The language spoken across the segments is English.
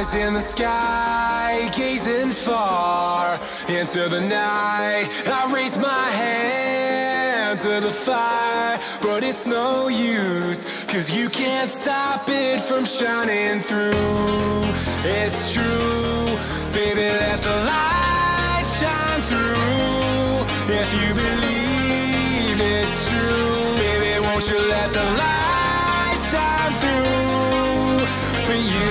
eyes in the sky, gazing far into the night. I raise my hand to the fire, but it's no use, 'cause you can't stop it from shining through. It's true, baby, let the light shine through. If you believe it's true, baby, won't you let the light shine through for you.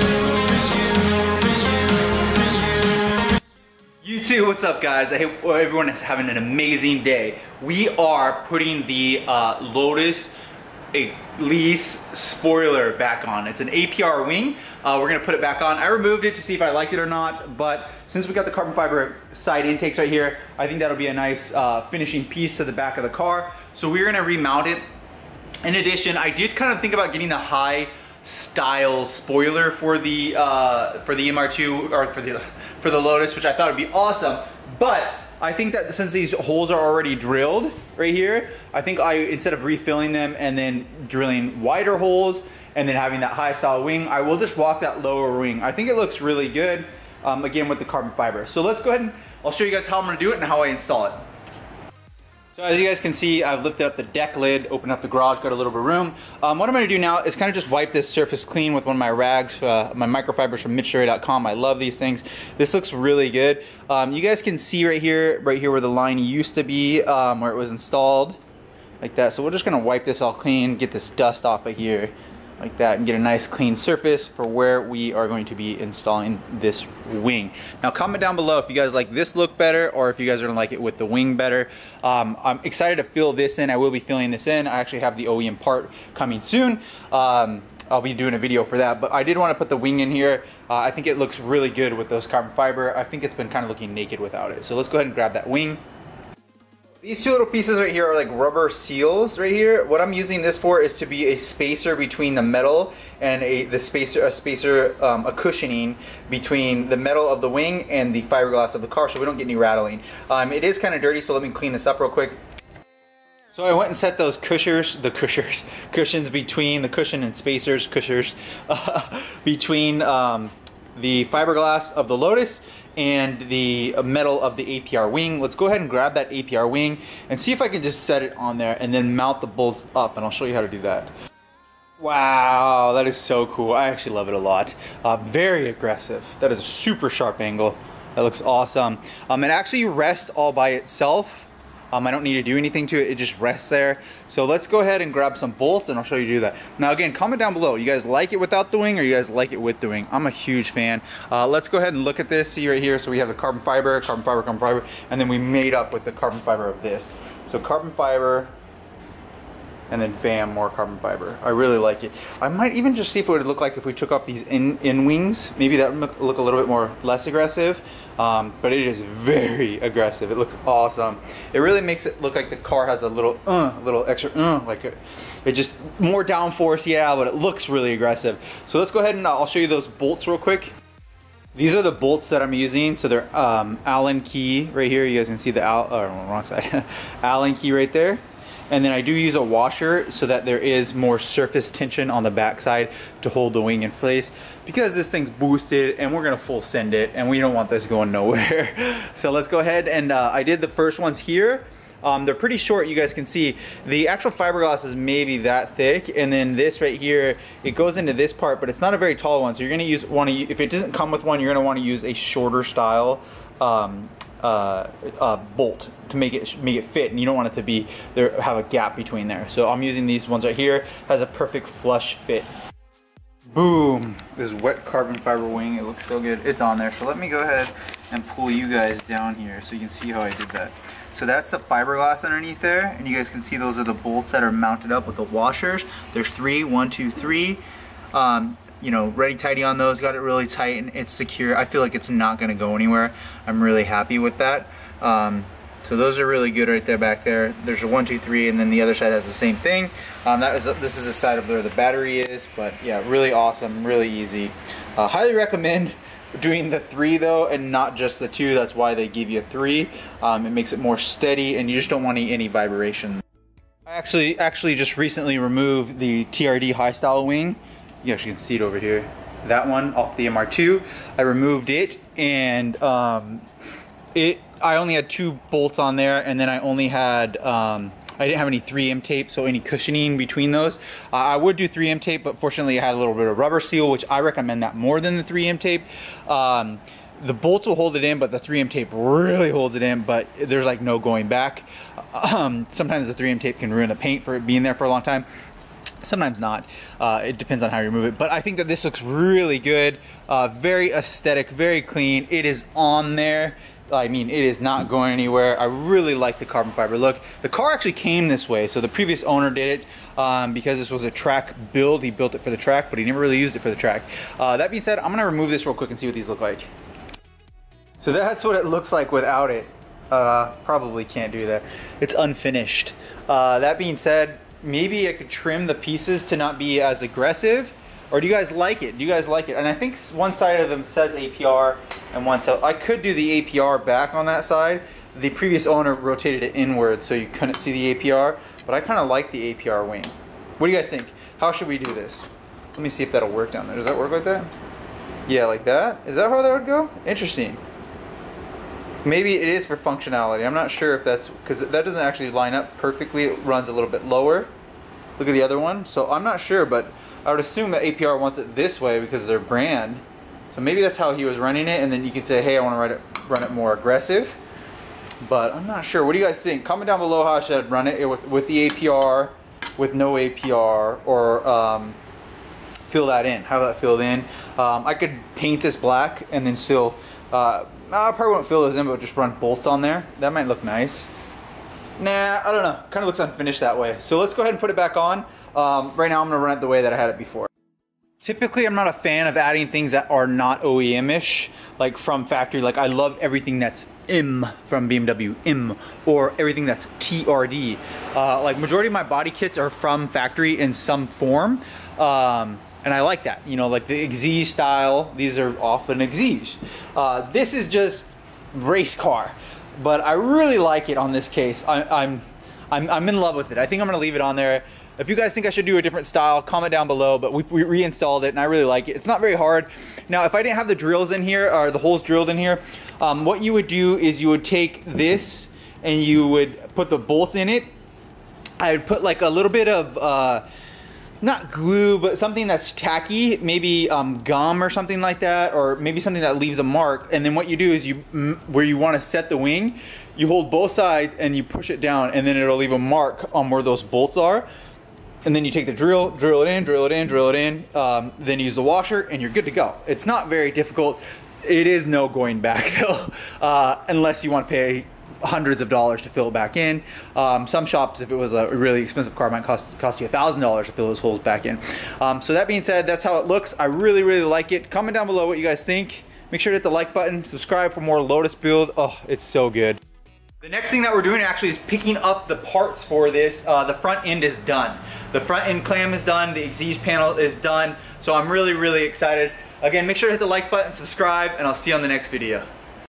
YouTube, what's up guys? I hope everyone is having an amazing day. We are putting the Lotus Elise spoiler back on. It's an APR wing. We're gonna put it back on. I removed it to see if I liked it or not, but since we got the carbon fiber side intakes right here, I think that'll be a nice finishing piece to the back of the car. So we're gonna remount it. In addition, I did kind of think about getting a high style spoiler for the MR2 or for the Lotus, which I thought would be awesome. But I think that since these holes are already drilled right here, I think instead of refilling them and then drilling wider holes and then having that high style wing, I will just rock that lower wing. I think it looks really good, again with the carbon fiber. So let's go ahead and I'll show you guys how I'm gonna do it and how I install it. So as you guys can see, I've lifted up the deck lid, opened up the garage, got a little bit of room. What I'm gonna do now is kind of just wipe this surface clean with one of my rags, my microfibers from MitchJoy.com. I love these things. This looks really good. You guys can see right here where the line used to be, where it was installed, like that. So we're just gonna wipe this all clean, get this dust off of here, like that, and get a nice clean surface for where we are going to be installing this wing. Now comment down below if you guys like this look better or if you guys are gonna like it with the wing better. I'm excited to fill this in. I will be filling this in. I actually have the OEM part coming soon. I'll be doing a video for that, but I did want to put the wing in here. I think it looks really good with those carbon fiber. I think it's been kind of looking naked without it. So let's go ahead and grab that wing. These two little pieces right here are like rubber seals right here. What I'm using this for is to be a spacer between the metal and a cushioning between the metal of the wing and the fiberglass of the car so we don't get any rattling. It is kind of dirty, so let me clean this up real quick. So I went and set those cushions between the cushion and spacers, between the fiberglass of the Lotus and the metal of the APR wing. Let's go ahead and grab that APR wing and see if I can just set it on there and then mount the bolts up, and I'll show you how to do that. Wow, that is so cool. I actually love it a lot. Very aggressive. That is a super sharp angle. That looks awesome. It actually rests all by itself. I don't need to do anything to it, it just rests there. So let's go ahead and grab some bolts and I'll show you do that. Now again, comment down below, you guys like it without the wing or you guys like it with the wing? I'm a huge fan. Let's go ahead and look at this, see right here. So we have the carbon fiber, and then we made up with the carbon fiber of this. So carbon fiber, and then bam, more carbon fiber. I really like it. I might even just see if it would look like if we took off these in wings. Maybe that would look a little bit less aggressive. But it is very aggressive. It looks awesome. It really makes it look like the car has a little extra, like it just more downforce, yeah, but it looks really aggressive. So let's go ahead and I'll show you those bolts real quick. These are the bolts that I'm using. So they're Allen key right here. You guys can see the wrong side. Allen key right there. And then I do use a washer so that there is more surface tension on the backside to hold the wing in place, because this thing's boosted and we're gonna full send it and we don't want this going nowhere. So let's go ahead and I did the first ones here. They're pretty short, you guys can see. The actual fiberglass is maybe that thick, and then this right here, it goes into this part, but it's not a very tall one. So you're gonna if it doesn't come with one, you're gonna wanna use a shorter style bolt to make it fit, and you don't want it to be have a gap between there. So I'm using these ones right here. Has a perfect flush fit. Boom! This wet carbon fiber wing, it looks so good. It's on there. So let me go ahead and pull you guys down here so you can see how I did that. So that's the fiberglass underneath there, and you guys can see those are the bolts that are mounted up with the washers. There's 3, 1, 2, 3. You know, ready tighty on those, got it really tight and it's secure. I feel like it's not gonna go anywhere. I'm really happy with that. So those are really good right there back there. There's a 1, 2, 3, and then the other side has the same thing. This is the side of where the battery is, but yeah, really awesome, really easy. Highly recommend doing the 3 though, and not just the 2. That's why they give you 3. It makes it more steady, and you just don't want any vibration. I actually just recently removed the TRD high style wing. You actually can see it over here. that one off the MR2. I removed it, and I only had 2 bolts on there, and then I only had I didn't have any 3M tape, so any cushioning between those. I would do 3M tape, but fortunately I had a little bit of rubber seal, which I recommend that more than the 3M tape. The bolts will hold it in, but the 3M tape really holds it in, but there's like no going back. Sometimes the 3M tape can ruin the paint for it being there for a long time. Sometimes not. It depends on how you remove it. But I think that this looks really good. Very aesthetic, very clean. It is on there. I mean, it is not going anywhere. I really like the carbon fiber look. The car actually came this way, so the previous owner did it because this was a track build. He built it for the track, but he never really used it for the track. That being said, I'm gonna remove this real quick and see what these look like. So that's what it looks like without it. Probably can't do that. It's unfinished. That being said, maybe I could trim the pieces to not be as aggressive. Or do you guys like it? Do you guys like it? And I think one side of them says APR and one side. I could do the APR back on that side. The previous owner rotated it inward so you couldn't see the APR, but I kind of like the APR wing. What do you guys think? How should we do this? Let me see if that'll work down there. Does that work like that? Yeah, like that? Is that how that would go? Interesting. Maybe it is for functionality. I'm not sure if that's, because that doesn't actually line up perfectly. It runs a little bit lower. Look at the other one. So I'm not sure, but I would assume that APR wants it this way because of their brand. So maybe that's how he was running it, and then you could say, hey, I want to run it more aggressive. But I'm not sure. What do you guys think? Comment down below how I should run it with the APR, with no APR, or fill that in. Have that filled in. I could paint this black and then still, I probably won't fill those in, but just run bolts on there. That might look nice. Nah, I don't know. Kind of looks unfinished that way. So let's go ahead and put it back on. Right now I'm going to run it the way that I had it before. Typically I'm not a fan of adding things that are not OEM-ish, like from factory. Like I love everything that's M from BMW, M, or everything that's TRD. Like majority of my body kits are from factory in some form. And I like that, you know, like the Exige style, these are often Exige. This is just race car, but I really like it on this case. I'm in love with it. I think I'm gonna leave it on there. If you guys think I should do a different style, comment down below, but we reinstalled it and I really like it. It's not very hard. Now, if I didn't have the drills in here, or the holes drilled in here, what you would do is you would take this and you would put the bolts in it. I would put like a little bit of, not glue, but something that's tacky, maybe gum or something like that, or maybe something that leaves a mark. And then what you do is where you want to set the wing, you hold both sides and you push it down, and then it'll leave a mark on where those bolts are. And then you take the drill it in, drill it in, drill it in, then use the washer and you're good to go. It's not very difficult. It is no going back though, unless you want to pay hundreds of dollars to fill it back in. Some shops, if it was a really expensive car, might cost you $1,000 to fill those holes back in. So that being said, that's how it looks. I really, really like it. Comment down below what you guys think. Make sure to hit the like button, subscribe for more Lotus build. Oh, it's so good. The next thing that we're doing actually is picking up the parts for this. The front end is done. The front end clam is done, the Exige panel is done. So I'm really, really excited. Again, make sure to hit the like button, subscribe, and I'll see you on the next video.